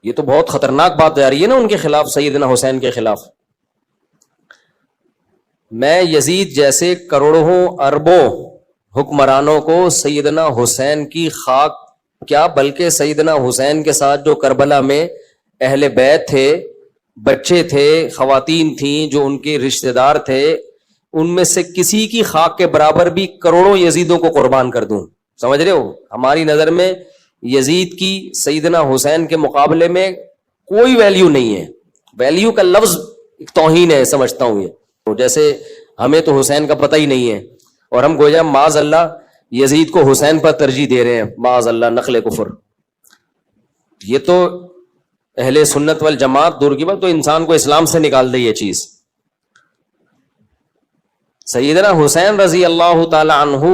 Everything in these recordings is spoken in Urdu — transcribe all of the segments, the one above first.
یہ تو بہت خطرناک بات جا رہی ہے نا ان کے خلاف، سیدنا حسین کے خلاف. میں یزید جیسے کروڑوں اربوں حکمرانوں کو سیدنا حسین کی خاک کیا بلکہ سیدنا حسین کے ساتھ جو کربلا میں اہل بیت تھے، بچے تھے، خواتین تھیں جو ان کے رشتہ دار تھے، ان میں سے کسی کی خاک کے برابر بھی کروڑوں یزیدوں کو قربان کر دوں. سمجھ رہے ہو؟ ہماری نظر میں یزید کی سیدنا حسین کے مقابلے میں کوئی ویلیو نہیں ہے. ویلیو کا لفظ توہین ہے سمجھتا ہوں. یہ جیسے ہمیں تو حسین کا پتہ ہی نہیں ہے اور ہم گویا معاذ اللہ یزید کو حسین پر ترجیح دے رہے ہیں، معاذ اللہ، نقل کفر. یہ تو اہل سنت والجماعت دور کی بات، تو انسان کو اسلام سے نکال دے یہ چیز. سیدنا حسین رضی اللہ تعالی عنہ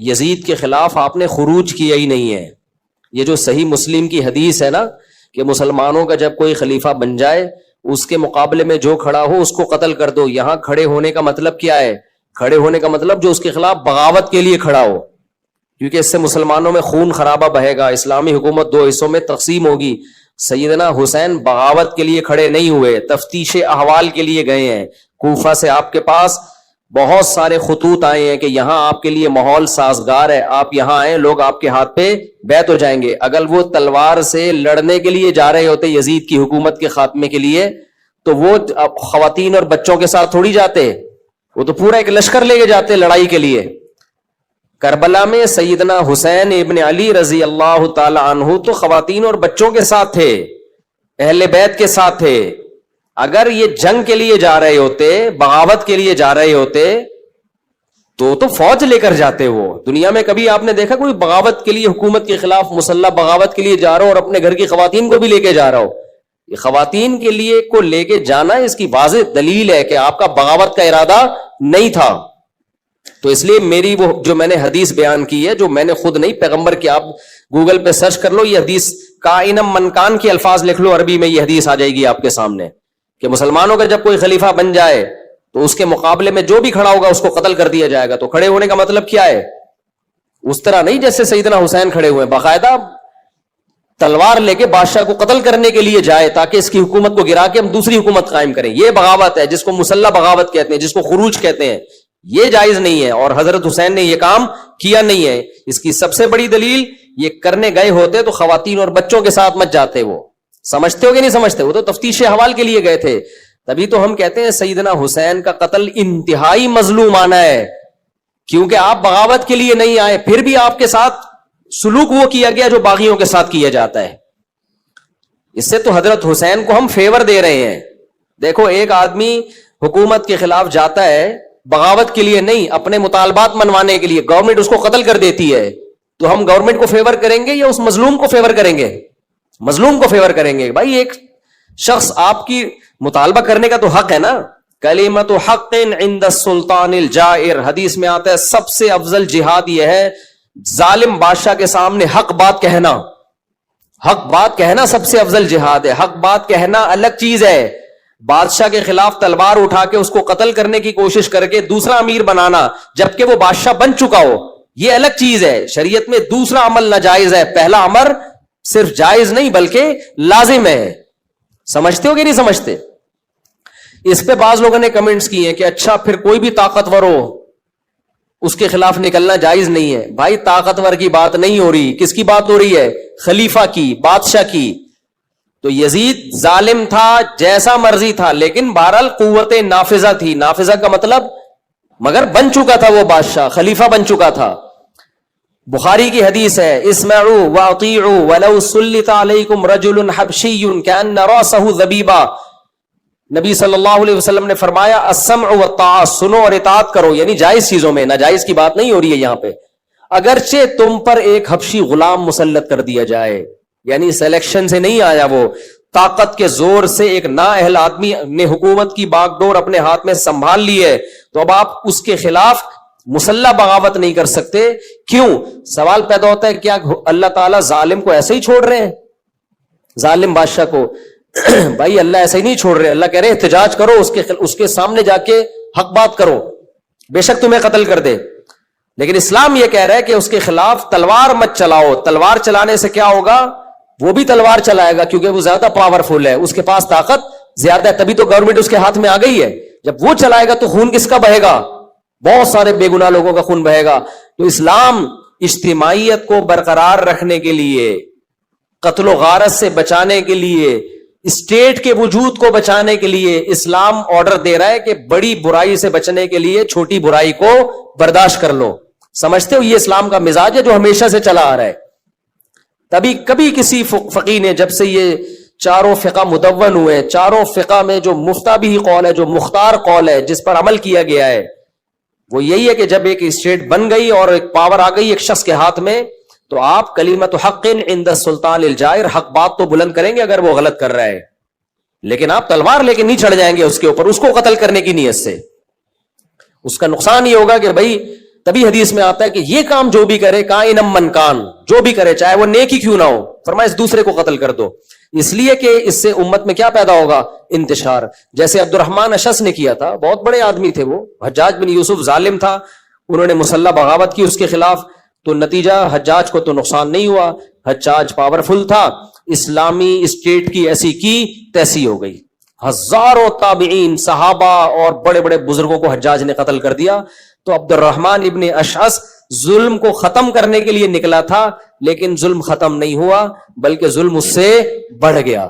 یزید کے خلاف آپ نے خروج کیا ہی نہیں ہے. یہ جو صحیح مسلم کی حدیث ہے نا کہ مسلمانوں کا جب کوئی خلیفہ بن جائے اس کے مقابلے میں جو کھڑا ہو اس کو قتل کر دو. یہاں کھڑے ہونے کا مطلب کیا ہے؟ کھڑے ہونے کا مطلب جو اس کے خلاف بغاوت کے لیے کھڑا ہو، کیونکہ اس سے مسلمانوں میں خون خرابہ بہے گا، اسلامی حکومت دو حصوں میں تقسیم ہوگی. سیدنا حسین بغاوت کے لیے کھڑے نہیں ہوئے، تفتیش احوال کے لیے گئے ہیں. کوفہ سے آپ کے پاس بہت سارے خطوط آئے ہیں کہ یہاں آپ کے لیے ماحول سازگار ہے، آپ یہاں آئیں، لوگ آپ کے ہاتھ پہ بیعت ہو جائیں گے. اگر وہ تلوار سے لڑنے کے لیے جا رہے ہوتے یزید کی حکومت کے خاتمے کے لیے تو وہ خواتین اور بچوں کے ساتھ تھوڑی جاتے، وہ تو پورا ایک لشکر لے کے جاتے لڑائی کے لیے. کربلا میں سیدنا حسین ابن علی رضی اللہ تعالی عنہ تو خواتین اور بچوں کے ساتھ تھے، اہل بیت کے ساتھ تھے. اگر یہ جنگ کے لیے جا رہے ہوتے، بغاوت کے لیے جا رہے ہوتے تو فوج لے کر جاتے. وہ دنیا میں کبھی آپ نے دیکھا کوئی بغاوت کے لیے حکومت کے خلاف مسلح بغاوت کے لیے جا رہا ہو اور اپنے گھر کی خواتین کو بھی لے کے جا رہا ہو؟ یہ خواتین کے لیے کو لے کے جانا اس کی واضح دلیل ہے کہ آپ کا بغاوت کا ارادہ نہیں تھا. تو اس لیے میری وہ جو میں نے حدیث بیان کی ہے، جو میں نے خود نہیں، پیغمبر کی، آپ گوگل پہ سرچ کر لو یہ حدیث، کائنم منکان کے الفاظ لکھ لو عربی میں، یہ حدیث آ جائے گی آپ کے سامنے کہ مسلمانوں کا جب کوئی خلیفہ بن جائے تو اس کے مقابلے میں جو بھی کھڑا ہوگا اس کو قتل کر دیا جائے گا. تو کھڑے ہونے کا مطلب کیا ہے؟ اس طرح نہیں جیسے سیدنا حسین کھڑے ہوئے، باقاعدہ تلوار لے کے بادشاہ کو قتل کرنے کے لیے جائے تاکہ اس کی حکومت کو گرا کے ہم دوسری حکومت قائم کریں. یہ بغاوت ہے جس کو مسلح بغاوت کہتے ہیں، جس کو خروج کہتے ہیں. یہ جائز نہیں ہے اور حضرت حسین نے یہ کام کیا نہیں ہے. اس کی سب سے بڑی دلیل، یہ کرنے گئے ہوتے تو خواتین اور بچوں کے ساتھ مت جاتے. وہ سمجھتے ہو کہ نہیں سمجھتے؟ وہ تو تفتیش احوال کے لیے گئے تھے. تبھی تو ہم کہتے ہیں سیدنا حسین کا قتل انتہائی مظلومانہ ہے، کیونکہ آپ بغاوت کے لیے نہیں آئے، پھر بھی آپ کے ساتھ سلوک وہ کیا گیا جو باغیوں کے ساتھ کیا جاتا ہے. اس سے تو حضرت حسین کو ہم فیور دے رہے ہیں. دیکھو ایک آدمی حکومت کے خلاف جاتا ہے بغاوت کے لیے نہیں، اپنے مطالبات منوانے کے لیے، گورنمنٹ اس کو قتل کر دیتی ہے، تو ہم گورنمنٹ کو فیور کریں گے یا اس مظلوم کو فیور کریں گے؟ مظلوم کو فیور کریں گے. بھائی ایک شخص آپ کی مطالبہ کرنے کا تو حق ہے نا. کلمۃ حق عند السلطان الجائر، حدیث میں آتا ہے سب سے افضل جہاد یہ ہے ظالم بادشاہ کے سامنے حق بات کہنا. حق بات کہنا سب سے افضل جہاد ہے. حق بات کہنا الگ چیز ہے، بادشاہ کے خلاف تلوار اٹھا کے اس کو قتل کرنے کی کوشش کر کے دوسرا امیر بنانا جبکہ وہ بادشاہ بن چکا ہو، یہ الگ چیز ہے. شریعت میں دوسرا عمل ناجائز ہے، پہلا امر صرف جائز نہیں بلکہ لازم ہے. سمجھتے ہو کہ نہیں سمجھتے؟ اس پہ بعض لوگوں نے کمنٹس کیے ہیں کہ اچھا پھر کوئی بھی طاقتور ہو اس کے خلاف نکلنا جائز نہیں ہے. بھائی طاقتور کی بات نہیں ہو رہی، کس کی بات ہو رہی ہے؟ خلیفہ کی، بادشاہ کی. تو یزید ظالم تھا، جیسا مرضی تھا، لیکن بہرحال قوت نافذہ تھی. نافذہ کا مطلب مگر بن چکا تھا، وہ بادشاہ خلیفہ بن چکا تھا. بخاری کی حدیث ہے اسمعوا واطیعوا ولو سلط علیکم رجل حبشی کأن رأسہ ذبیبہ. نبی صلی اللہ علیہ وسلم نے فرمایا السمع والطاعہ، سنو اور اطاعت کرو، یعنی جائز چیزوں میں، ناجائز کی بات نہیں ہو رہی ہے یہاں پہ. اگرچہ تم پر ایک حبشی غلام مسلط کر دیا جائے، یعنی سلیکشن سے نہیں آیا، وہ طاقت کے زور سے ایک نااہل آدمی نے حکومت کی باغ ڈور اپنے ہاتھ میں سنبھال لی ہے، تو اب آپ اس کے خلاف مسلح بغاوت نہیں کر سکتے. کیوں؟ سوال پیدا ہوتا ہے کیا اللہ تعالیٰ ظالم کو ایسے ہی چھوڑ رہے ہیں؟ ظالم بادشاہ کو بھائی اللہ ایسے ہی نہیں چھوڑ رہے. اللہ کہہ رہے احتجاج کرو، اس کے سامنے جا کے حق بات کرو، بے شک تمہیں قتل کر دے. لیکن اسلام یہ کہہ رہا ہے کہ اس کے خلاف تلوار مت چلاؤ. تلوار چلانے سے کیا ہوگا؟ وہ بھی تلوار چلائے گا کیونکہ وہ زیادہ پاورفل ہے, اس کے پاس طاقت زیادہ ہے, تبھی تو گورنمنٹ اس کے ہاتھ میں آ گئی ہے. جب وہ چلائے گا تو خون کس کا بہے گا؟ بہت سارے بے گناہ لوگوں کا خون بہے گا. تو اسلام اجتماعیت کو برقرار رکھنے کے لیے, قتل و غارت سے بچانے کے لیے, اسٹیٹ کے وجود کو بچانے کے لیے اسلام آرڈر دے رہا ہے کہ بڑی برائی سے بچنے کے لیے چھوٹی برائی کو برداشت کر لو. سمجھتے ہو یہ اسلام کا مزاج ہے جو ہمیشہ سے چلا آ رہا ہے. تبھی کبھی کسی فقی نے, جب سے یہ چاروں فقہ مدون ہوئے, چاروں فقہ میں جو مفتابی قول ہے, جو مختار قول ہے, جس پر عمل کیا گیا ہے, وہ یہی ہے کہ جب ایک اسٹیٹ بن گئی اور ایک پاور آ گئی ایک شخص کے ہاتھ میں, تو آپ کلمت حق عند السلطان الجائر, حق بات تو بلند کریں گے اگر وہ غلط کر رہا ہے, لیکن آپ تلوار لے کے نہیں چڑھ جائیں گے اس کے اوپر, اس کو قتل کرنے کی نیت سے. اس کا نقصان یہ ہوگا کہ بھائی, تبھی حدیث میں آتا ہے کہ یہ کام جو بھی کرے, کائنم من کان, جو بھی کرے چاہے وہ نیک ہی کیوں نہ ہو, فرمایا اس دوسرے کو قتل کر دو. اس لیے کہ اس سے امت میں کیا پیدا ہوگا؟ انتشار. جیسے عبد الرحمن اشعث نے کیا تھا, بہت بڑے آدمی تھے وہ, حجاج بن یوسف ظالم تھا, انہوں نے مسلح بغاوت کی اس کے خلاف, تو نتیجہ حجاج کو تو نقصان نہیں ہوا, حجاج پاورفل تھا, اسلامی اسٹیٹ کی ایسی کی تیسی ہو گئی. ہزاروں تابعین, صحابہ اور بڑے بڑے بزرگوں کو حجاج نے قتل کر دیا. تو عبد الرحمن ابن اشعث ظلم کو ختم کرنے کے لیے نکلا تھا, لیکن ظلم ختم نہیں ہوا بلکہ ظلم اس سے بڑھ گیا.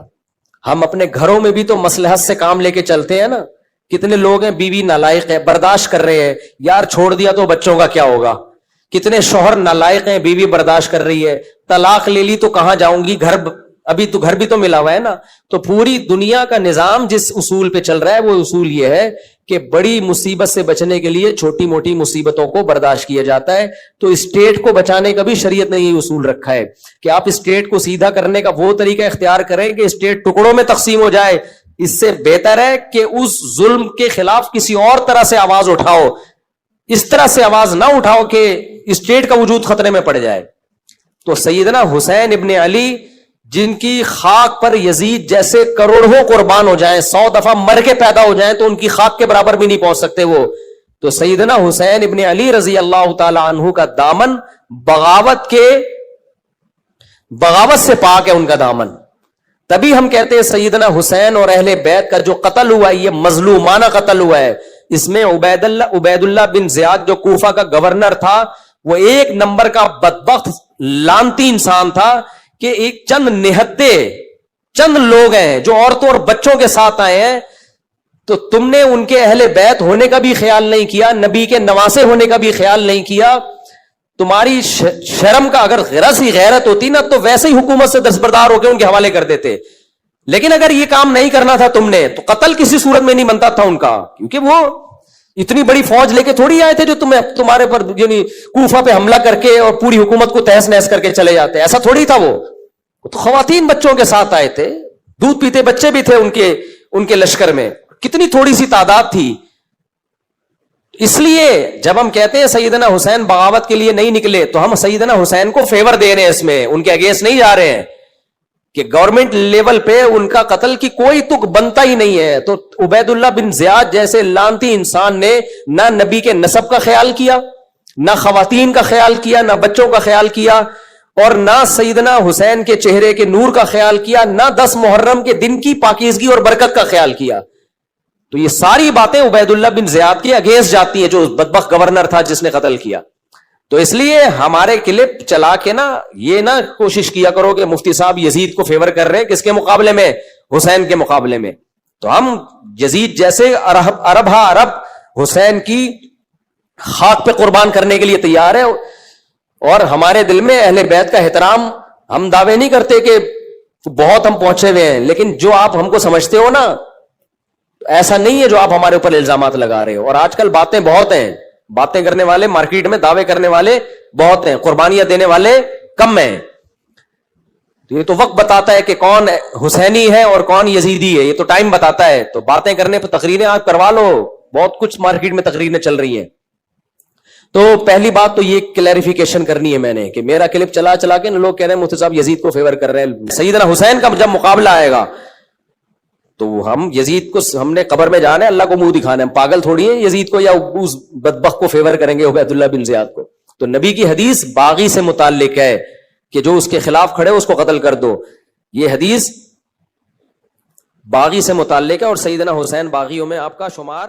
ہم اپنے گھروں میں بھی تو مصلحت سے کام لے کے چلتے ہیں نا. کتنے لوگ ہیں بیوی نالائق ہے, برداشت کر رہے ہیں, یار چھوڑ دیا تو بچوں کا کیا ہوگا. کتنے شوہر نالائق ہیں, بیوی برداشت کر رہی ہے, طلاق لے لی تو کہاں جاؤں گی, گھر ابھی تو گھر بھی تو ملا ہوا ہے نا. تو پوری دنیا کا نظام جس اصول پہ چل رہا ہے وہ اصول یہ ہے کہ بڑی مصیبت سے بچنے کے لیے چھوٹی موٹی مصیبتوں کو برداشت کیا جاتا ہے. تو اسٹیٹ کو بچانے کا بھی شریعت نے یہ اصول رکھا ہے کہ آپ اسٹیٹ کو سیدھا کرنے کا وہ طریقہ اختیار کریں کہ اسٹیٹ ٹکڑوں میں تقسیم ہو جائے. اس سے بہتر ہے کہ اس ظلم کے خلاف کسی اور طرح سے آواز اٹھاؤ, اس طرح سے آواز نہ اٹھاؤ کہ اسٹیٹ کا وجود خطرے میں پڑ جائے. تو سیدنا حسین ابن علی, جن کی خاک پر یزید جیسے کروڑوں قربان ہو جائیں, 100 دفعہ مر کے پیدا ہو جائیں تو ان کی خاک کے برابر بھی نہیں پہنچ سکتے وہ. تو سیدنا حسین ابن علی رضی اللہ تعالی عنہ کا دامن بغاوت سے پاک ہے, ان کا دامن. تبھی ہم کہتے ہیں سیدنا حسین اور اہل بیت کا جو قتل ہوا ہے یہ مظلومانہ قتل ہوا ہے. اس میں عبید اللہ بن زیاد جو کوفہ کا گورنر تھا, وہ ایک نمبر کا بدبخت لانتی انسان تھا کہ ایک چند نہتے, چند لوگ ہیں جو عورتوں اور بچوں کے ساتھ آئے ہیں, تو تم نے ان کے اہل بیت ہونے کا بھی خیال نہیں کیا, نبی کے نواسے ہونے کا بھی خیال نہیں کیا. تمہاری شرم کا اگر غرض ہی غیرت ہوتی نا تو ویسے ہی حکومت سے دستبردار ہو کے ان کے حوالے کر دیتے. لیکن اگر یہ کام نہیں کرنا تھا تم نے تو قتل کسی صورت میں نہیں بنتا تھا ان کا, کیونکہ وہ اتنی بڑی فوج لے کے تھوڑی آئے تھے جو تمہارے پر یعنی کوفہ پہ حملہ کر کے اور پوری حکومت کو تہس نہس کر کے چلے جاتے. ایسا تھوڑی تھا. وہ تو خواتین بچوں کے ساتھ آئے تھے, دودھ پیتے بچے بھی تھے ان کے لشکر میں, کتنی تھوڑی سی تعداد تھی. اس لیے جب ہم کہتے ہیں سیدنا حسین بغاوت کے لیے نہیں نکلے تو ہم سیدنا حسین کو فیور دے رہے ہیں, اس میں ان کے اگینسٹ نہیں جا رہے ہیں کہ گورنمنٹ لیول پہ ان کا قتل کی کوئی تک بنتا ہی نہیں ہے. تو عبید اللہ بن زیاد جیسے لانتی انسان نے نہ نبی کے نسب کا خیال کیا, نہ خواتین کا خیال کیا, نہ بچوں کا خیال کیا, اور نہ سیدنا حسین کے چہرے کے نور کا خیال کیا, نہ 10 محرم کے دن کی پاکیزگی اور برکت کا خیال کیا. تو یہ ساری باتیں عبید اللہ بن زیاد کے اگینسٹ جاتی ہیں جو بدبخت گورنر تھا جس نے قتل کیا. تو اس لیے ہمارے کلپ چلا کے نا یہ نہ کوشش کیا کرو کہ مفتی صاحب یزید کو فیور کر رہے ہیں, کس کے مقابلے میں؟ حسین کے مقابلے میں. تو ہم یزید جیسے عرب حسین کی خاک پہ قربان کرنے کے لیے تیار ہے, اور ہمارے دل میں اہل بیت کا احترام. ہم دعوے نہیں کرتے کہ بہت ہم پہنچے ہوئے ہیں, لیکن جو آپ ہم کو سمجھتے ہو نا ایسا نہیں ہے جو آپ ہمارے اوپر الزامات لگا رہے ہو. اور آج کل باتیں بہت ہیں, باتیں کرنے والے مارکیٹ میں, دعوے کرنے والے بہت ہیں, قربانیاں دینے والے کم ہیں. تو یہ تو وقت بتاتا ہے کہ کون حسینی ہے اور کون یزیدی ہے, یہ تو ٹائم بتاتا ہے. تو باتیں کرنے پہ تقریریں آپ کروا لو, بہت کچھ مارکیٹ میں تقریریں چل رہی ہیں. تو پہلی بات تو یہ کلیریفیکیشن کرنی ہے میں نے کہ میرا کلپ چلا کے لوگ کہہ رہے ہیں مفتی صاحب یزید کو فیور کر رہے ہیں. سیدنا حسین کا جب مقابلہ آئے گا تو ہم یزید کو ہم نے قبر میں جانا ہے, اللہ کو منہ دکھانا ہے. ہم پاگل تھوڑی ہیں یزید کو یا اس بدبخت کو فیور کریں گے عبید اللہ بن زیاد کو. تو نبی کی حدیث باغی سے متعلق ہے کہ جو اس کے خلاف کھڑے اس کو قتل کر دو. یہ حدیث باغی سے متعلق ہے اور سیدنا حسین باغیوں میں آپ کا شمار